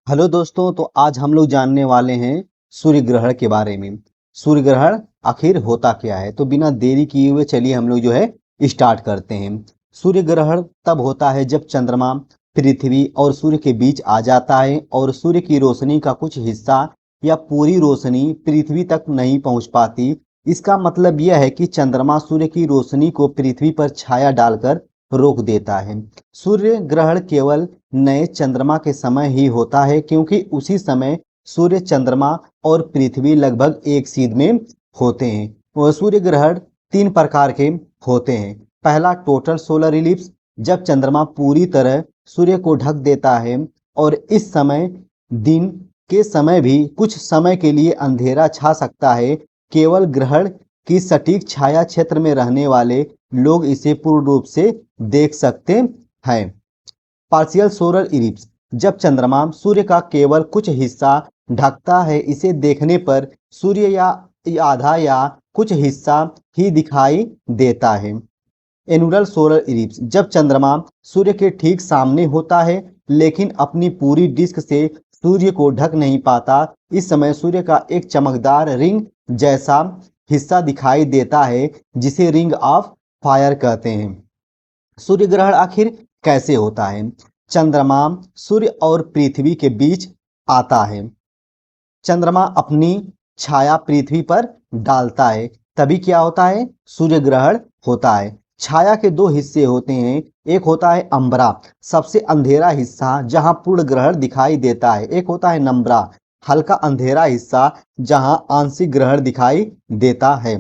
Hello दोस्तों, तो आज हम लोग जानने वाले हैं सूर्य ग्रहण के बारे में। सूर्य ग्रहण आखिर होता क्या है? तो बिना देरी किए हुए चलिए हम लोग स्टार्ट करते हैं। सूर्य ग्रहण तब होता है जब चंद्रमा पृथ्वी और सूर्य के बीच आ जाता है और सूर्य की रोशनी का कुछ हिस्सा या पूरी रोशनी पृथ्वी तक नहीं पहुंच पाती। इसका मतलब यह है कि चंद्रमा सूर्य की रोशनी को पृथ्वी पर छाया डालकर रोक देता है। सूर्य ग्रहण केवल नए चंद्रमा के समय ही होता है, क्योंकि उसी समय सूर्य, चंद्रमा और पृथ्वी लगभग एक सीध में होते हैं। वह सूर्य ग्रहण 3 प्रकार के होते हैं। पहला टोटल सोलर इलिप्स, जब चंद्रमा पूरी तरह सूर्य को ढक देता है और इस समय दिन के समय भी कुछ समय के लिए अंधेरा छा सकता है। केवल ग्रहण की सटीक छाया क्षेत्र में रहने वाले लोग इसे पूर्ण रूप से देख सकते हैं। पार्शियल सोलर इलिप्स, जब चंद्रमा सूर्य का केवल कुछ हिस्सा ढकता है, इसे देखने पर सूर्य या आधा या कुछ हिस्सा ही दिखाई देता है। एनुलर सोलर इलिप्स, जब चंद्रमा सूर्य के ठीक सामने होता है लेकिन अपनी पूरी डिस्क से सूर्य को ढक नहीं पाता। इस समय सूर्य का एक चमकदार रिंग जैसा हिस्सा दिखाई देता है, जिसे रिंग ऑफ फायर कहते हैं। सूर्य ग्रहण आखिर कैसे होता है? चंद्रमा सूर्य और पृथ्वी के बीच आता है। चंद्रमा अपनी छाया पृथ्वी पर डालता है, तभी क्या होता है? सूर्य ग्रहण होता है। छाया के 2 हिस्से होते हैं। एक होता है अम्बरा, सबसे अंधेरा हिस्सा जहां पूर्ण ग्रहण दिखाई देता है। एक होता है नम्बरा, हल्का अंधेरा हिस्सा जहां आंशिक ग्रहण दिखाई देता है।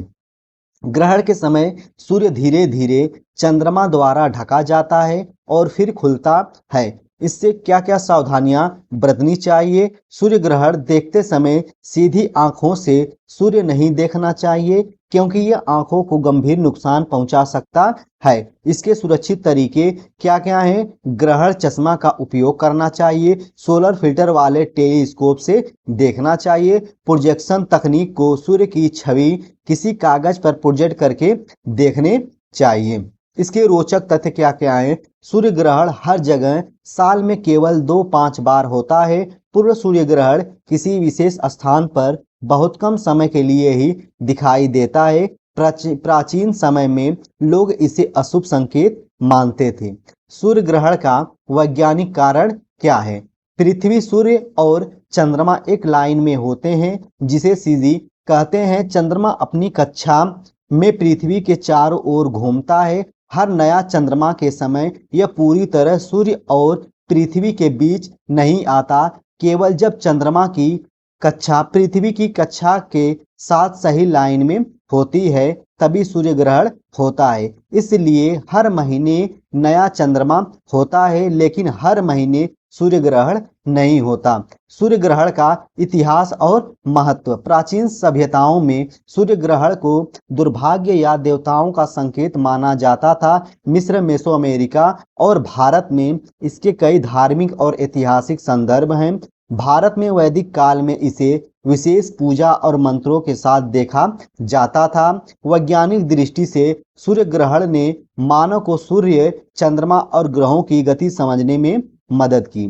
ग्रहण के समय सूर्य धीरे धीरे चंद्रमा द्वारा ढका जाता है और फिर खुलता है। इससे क्या क्या सावधानियां बरतनी चाहिए? सूर्य ग्रहण देखते समय सीधी आंखों से सूर्य नहीं देखना चाहिए, क्योंकि यह आंखों को गंभीर नुकसान पहुंचा सकता है। इसके सुरक्षित तरीके क्या क्या हैं? ग्रहण चश्मा का उपयोग करना चाहिए। सोलर फिल्टर वाले टेलीस्कोप से देखना चाहिए। प्रोजेक्शन तकनीक को सूर्य की छवि किसी कागज पर प्रोजेक्ट करके देखने चाहिए। इसके रोचक तथ्य क्या क्या हैं? सूर्य ग्रहण हर जगह साल में केवल 2-5 बार होता है। पूर्ण सूर्य ग्रहण किसी विशेष स्थान पर बहुत कम समय के लिए ही दिखाई देता है। प्राचीन समय में लोग इसे अशुभ संकेत मानते थे। सूर्य ग्रहण का वैज्ञानिक कारण क्या है? पृथ्वी, सूर्य और चंद्रमा एक लाइन में होते हैं, जिसे सीधी कहते हैं। चंद्रमा अपनी कक्षा में पृथ्वी के चारों ओर घूमता है। हर नया चंद्रमा के समय यह पूरी तरह सूर्य और पृथ्वी के बीच नहीं आता। केवल जब चंद्रमा की कक्षा पृथ्वी की कक्षा के साथ सही लाइन में होती है, तभी सूर्य ग्रहण होता है। इसलिए हर महीने नया चंद्रमा होता है, लेकिन हर महीने सूर्य ग्रहण नहीं होता। सूर्य ग्रहण का इतिहास और महत्व। प्राचीन सभ्यताओं में सूर्य ग्रहण को दुर्भाग्य या देवताओं का संकेत माना जाता था। मिस्र, मेसोअमेरिका और भारत में इसके कई धार्मिक और ऐतिहासिक संदर्भ हैं। भारत में वैदिक काल में इसे विशेष पूजा और मंत्रों के साथ देखा जाता था। वैज्ञानिक दृष्टि से सूर्य ग्रहण ने मानव को सूर्य, चंद्रमा और ग्रहों की गति समझने में मदद की।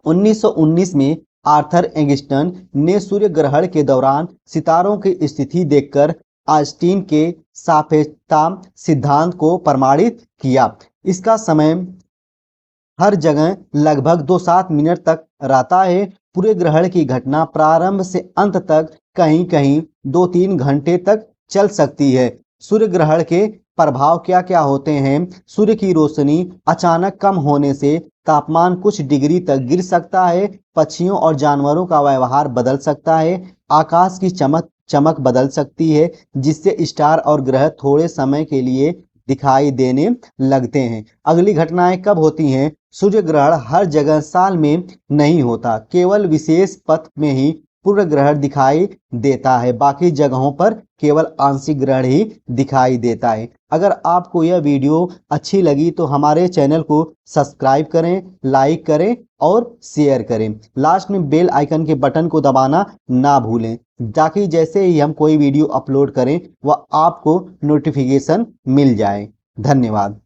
1919 में आर्थर एंगस्टन ने सूर्य ग्रहण के दौरान सितारों की स्थिति देखकर आइंस्टीन के सापेक्षता सिद्धांत को प्रमाणित किया। इसका समय हर जगह लगभग 2-7 मिनट तक रहता है। पूरे ग्रहण की घटना प्रारंभ से अंत तक कहीं कहीं 2-3 घंटे तक चल सकती है। सूर्य ग्रहण के प्रभाव क्या क्या होते हैं? सूर्य की रोशनी अचानक कम होने से तापमान कुछ डिग्री तक गिर सकता है। पक्षियों और जानवरों का व्यवहार बदल सकता है। आकाश की चमक बदल सकती है, जिससे स्टार और ग्रह थोड़े समय के लिए दिखाई देने लगते हैं। अगली घटनाएं कब होती हैं? सूर्य ग्रहण हर जगह साल में नहीं होता। केवल विशेष पथ में ही पूर्ण ग्रहण दिखाई देता है। बाकी जगहों पर केवल आंशिक ग्रहण ही दिखाई देता है। अगर आपको यह वीडियो अच्छी लगी तो हमारे चैनल को सब्सक्राइब करें, लाइक करें और शेयर करें। लास्ट में बेल आइकन के बटन को दबाना ना भूलें, ताकि जैसे ही हम कोई वीडियो अपलोड करें वह आपको नोटिफिकेशन मिल जाए। धन्यवाद।